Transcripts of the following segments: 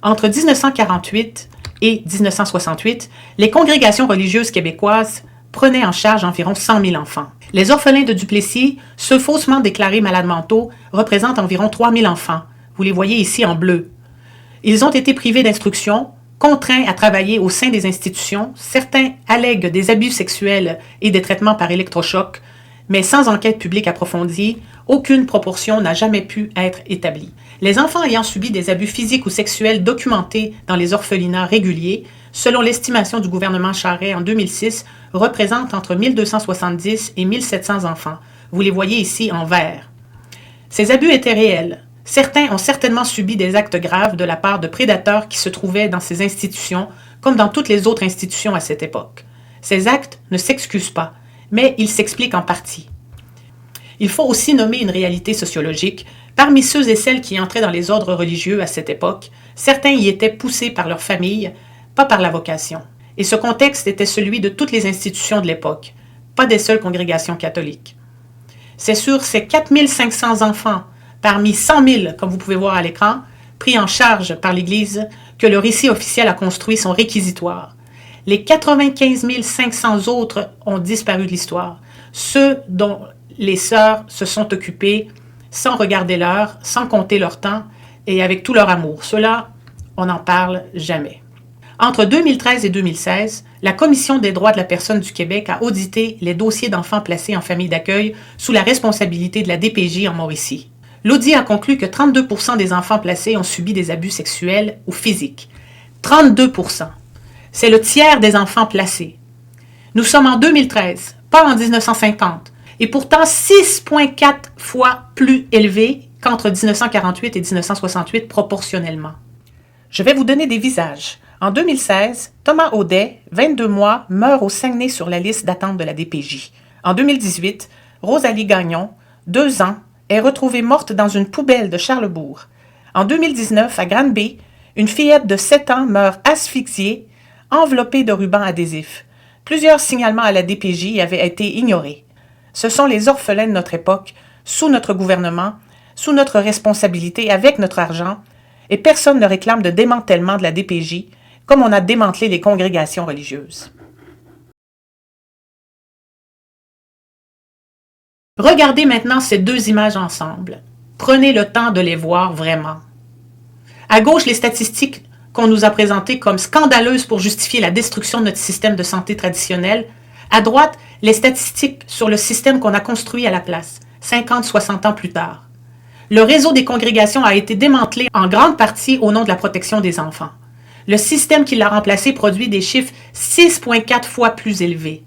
Entre 1948 et 1968, les congrégations religieuses québécoises prenaient en charge environ 100 000 enfants. Les orphelins de Duplessis, ceux faussement déclarés malades mentaux, représentent environ 3 000 enfants. Vous les voyez ici en bleu. Ils ont été privés d'instruction, contraints à travailler au sein des institutions. Certains allèguent des abus sexuels et des traitements par électrochoc, mais sans enquête publique approfondie, aucune proportion n'a jamais pu être établie. Les enfants ayant subi des abus physiques ou sexuels documentés dans les orphelinats réguliers, selon l'estimation du gouvernement Charest en 2006, représentent entre 1270 et 1700 enfants. Vous les voyez ici en vert. Ces abus étaient réels. Certains ont certainement subi des actes graves de la part de prédateurs qui se trouvaient dans ces institutions, comme dans toutes les autres institutions à cette époque. Ces actes ne s'excusent pas, mais ils s'expliquent en partie. Il faut aussi nommer une réalité sociologique. Parmi ceux et celles qui entraient dans les ordres religieux à cette époque, certains y étaient poussés par leur famille, pas par la vocation. Et ce contexte était celui de toutes les institutions de l'époque, pas des seules congrégations catholiques. C'est sur ces 4500 enfants, parmi 100 000, comme vous pouvez voir à l'écran, pris en charge par l'Église, que le récit officiel a construit son réquisitoire. Les 95 500 autres ont disparu de l'histoire, ceux dont les sœurs se sont occupées sans regarder l'heure, sans compter leur temps et avec tout leur amour. Cela, on n'en parle jamais. Entre 2013 et 2016, la Commission des droits de la personne du Québec a audité les dossiers d'enfants placés en famille d'accueil sous la responsabilité de la DPJ en Mauricie. L'audit a conclu que 32 % des enfants placés ont subi des abus sexuels ou physiques. 32 %. C'est le tiers des enfants placés. Nous sommes en 2013, pas en 1950, et pourtant 6,4 fois plus élevé qu'entre 1948 et 1968 proportionnellement. Je vais vous donner des visages. En 2016, Thomas Audet, 22 mois, meurt au Saguenay sur la liste d'attente de la DPJ. En 2018, Rosalie Gagnon, 2 ans, est retrouvée morte dans une poubelle de Charlesbourg. En 2019, à Granby, une fillette de 7 ans meurt asphyxiée, enveloppée de rubans adhésifs. Plusieurs signalements à la DPJ avaient été ignorés. Ce sont les orphelins de notre époque, sous notre gouvernement, sous notre responsabilité, avec notre argent, et personne ne réclame de démantèlement de la DPJ, comme on a démantelé les congrégations religieuses. Regardez maintenant ces deux images ensemble. Prenez le temps de les voir vraiment. À gauche, les statistiques qu'on nous a présentées comme scandaleuses pour justifier la destruction de notre système de santé traditionnel. À droite, les statistiques sur le système qu'on a construit à la place, 50-60 ans plus tard. Le réseau des congrégations a été démantelé en grande partie au nom de la protection des enfants. Le système qui l'a remplacé produit des chiffres 6,4 fois plus élevés.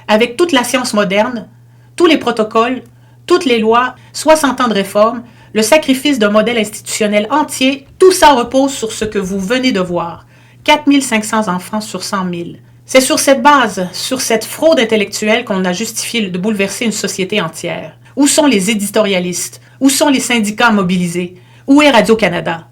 Avec toute la science moderne, tous les protocoles, toutes les lois, 60 ans de réforme, le sacrifice d'un modèle institutionnel entier, tout ça repose sur ce que vous venez de voir. 4500 enfants sur 100 000. C'est sur cette base, sur cette fraude intellectuelle qu'on a justifié de bouleverser une société entière. Où sont les éditorialistes? Où sont les syndicats mobilisés? Où est Radio-Canada?